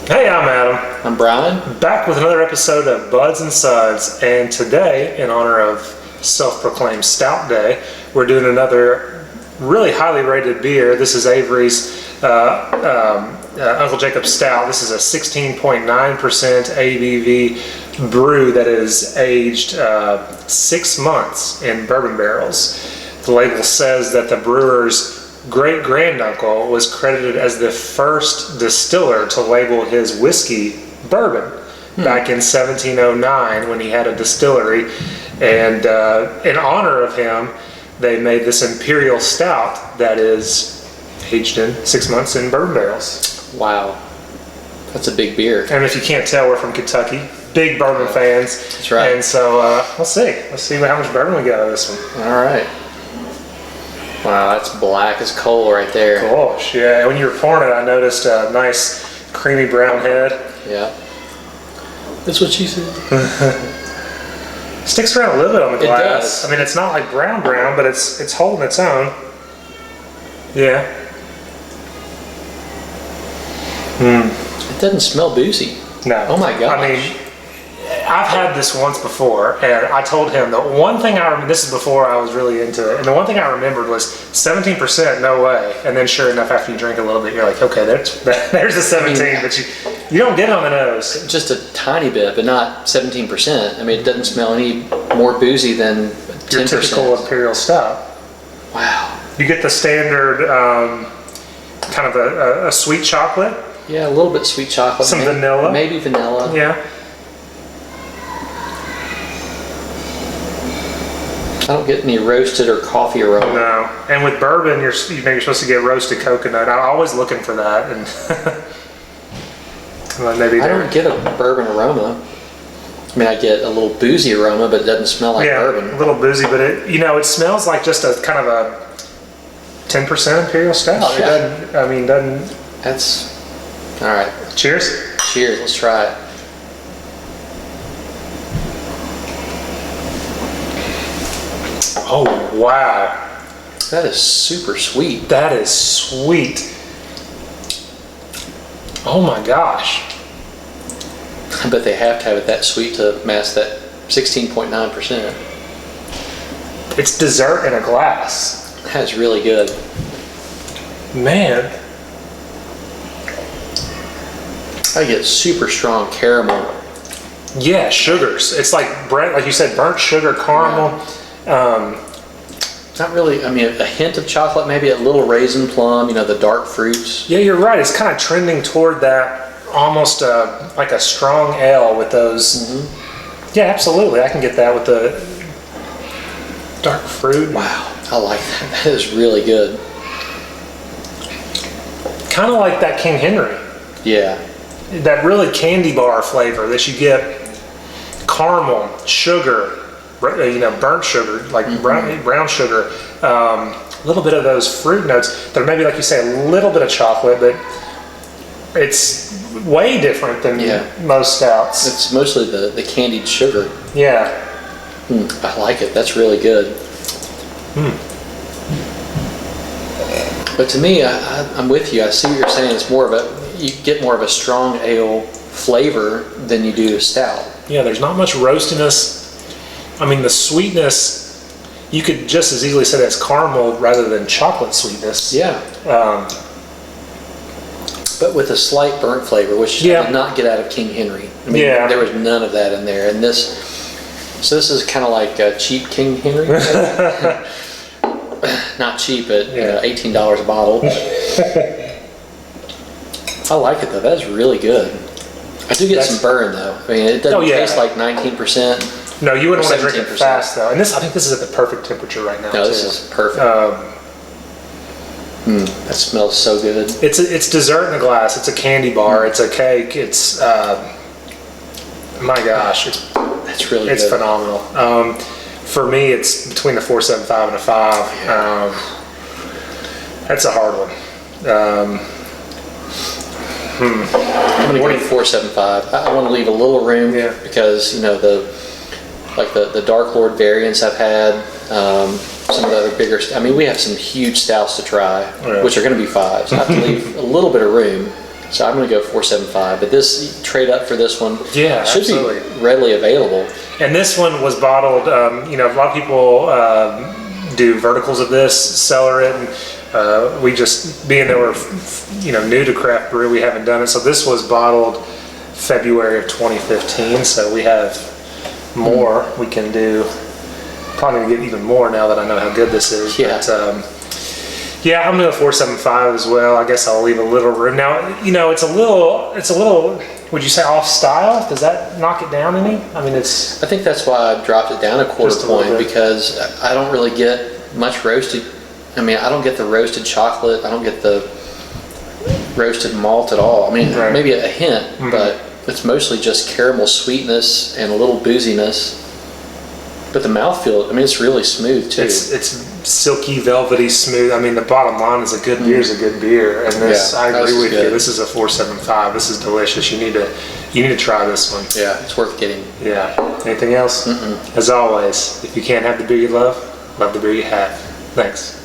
Hey, I'm Adam. I'm Bryan. Back with another episode of Buds and Suds, and today, in honor of self-proclaimed Stout Day, we're doing another really highly rated beer. This is Avery's Uncle Jacob's Stout. This is a 16.9% ABV brew that is aged 6 months in bourbon barrels. The label says that the brewer's great-granduncle was credited as the first distiller to label his whiskey bourbon back in 1709 when he had a distillery, and in honor of him they made this imperial stout that is aged in 6 months in bourbon barrels. Wow, that's a big beer. And if you can't tell, we're from Kentucky, big bourbon fans. That's right. And so let's see how much bourbon we get out of this one. All right. Wow, that's black as coal right there. Gosh, yeah. When you were pouring it, I noticed a nice creamy brown head. Yeah. That's what she said. Sticks around a little bit on the glass. It does. I mean, it's not like brown, but it's holding its own. Yeah. It doesn't smell boozy. No. Oh my gosh. I mean, I've had this once before, and I told him the one thing I remember, this is before I was really into it, and the one thing I remembered was 17%, no way. And then sure enough, after you drink a little bit, you're like, okay, there's the 17, but you don't get it on the nose. Just a tiny bit, but not 17%. I mean, it doesn't smell any more boozy than 10%. Your typical imperial stout. Wow. You get the standard kind of a sweet chocolate. Yeah, a little bit sweet chocolate. Some vanilla. Maybe vanilla. Yeah. I don't get any roasted or coffee aroma. No, and with bourbon, you're supposed to get roasted coconut. I'm always looking for that, and well, maybe I don't get a bourbon aroma. I mean, I get a little boozy aroma, but it doesn't smell like bourbon. A little boozy, but it smells like just a kind of a 10% imperial stout. Yeah. It doesn't. That's all right. Cheers. Cheers. Let's try it. Oh wow, That is super sweet. that is sweet. Oh my gosh. I bet they have to have it that sweet to mask that 16.9%. It's dessert in a glass. That's really good. Man. I get super strong caramel. Yeah, sugars. It's like you said, burnt sugar, caramel. Not really, I mean, a hint of chocolate, maybe a little raisin plum, the dark fruits. Yeah, you're right. It's kind of trending toward that, almost like a strong ale with those. Mm-hmm. Yeah, absolutely. I can get that with the dark fruit. Wow, I like that. That is really good. Kind of like that King Henry. Yeah. That really candy bar flavor that you get. Caramel, sugar, burnt sugar, like brown sugar. A little bit of those fruit notes. They're maybe, like you say, a little bit of chocolate, but it's way different than most stouts. It's mostly the candied sugar. Yeah. I like it. That's really good. But to me, I'm with you. I see what you're saying. It's more of you get more of a strong ale flavor than you do a stout. Yeah, there's not much roastiness. I mean, the sweetness, you could just as easily say that's caramel rather than chocolate sweetness. Yeah. But with a slight burnt flavor, which I did not get out of King Henry. I mean, there was none of that in there. And so this is kind of like a cheap King Henry. Not cheap, but $18 a bottle. I like it though. That's really good. I do get some burn though. I mean, it doesn't taste like 19%. No, you wouldn't want to drink it fast though. And I think this is at the perfect temperature right now. No, this is perfect. That smells so good. It's dessert in a glass. It's a candy bar. It's a cake. It's my gosh, that's really good. It's phenomenal. For me, it's between a 4.75 and a 5. That's a hard one. I'm going to go 4.75. I want to leave a little room because the Dark Lord variants I've had, some of the other bigger. I mean, we have some huge stouts to try, which are going to be 5s. So I have to leave a little bit of room. So I'm going to go 475. But this trade up for this one Yeah, should absolutely. be readily available. And this one was bottled. A lot of people do verticals of this, cellar it, and we just being that we're new to craft brew, we haven't done it. So this was bottled February of 2015. So we have more we can do. Probably gonna get even more now that I know how good this is. Yeah. But, yeah, I'm gonna go 475 as well. I guess I'll leave a little room. Now, it's a little. Would you say off style? Does that knock it down any? I mean, it's. I think that's why I dropped it down a quarter Just a little point, bit. because I don't really get much roasted. I mean, I don't get the roasted chocolate. I don't get the roasted malt at all. I mean, Right. maybe a hint, but it's mostly just caramel sweetness and a little booziness. But the mouthfeel, I mean, it's really smooth too. It's silky, velvety, smooth. I mean, the bottom line is a good beer is a good beer, and this Yeah, I this agree is with you. good. This is a 475. This is delicious. You need to try this one. Yeah, it's worth getting. Yeah. Anything else? As always, if you can't have the beer you love the beer you have. Thanks.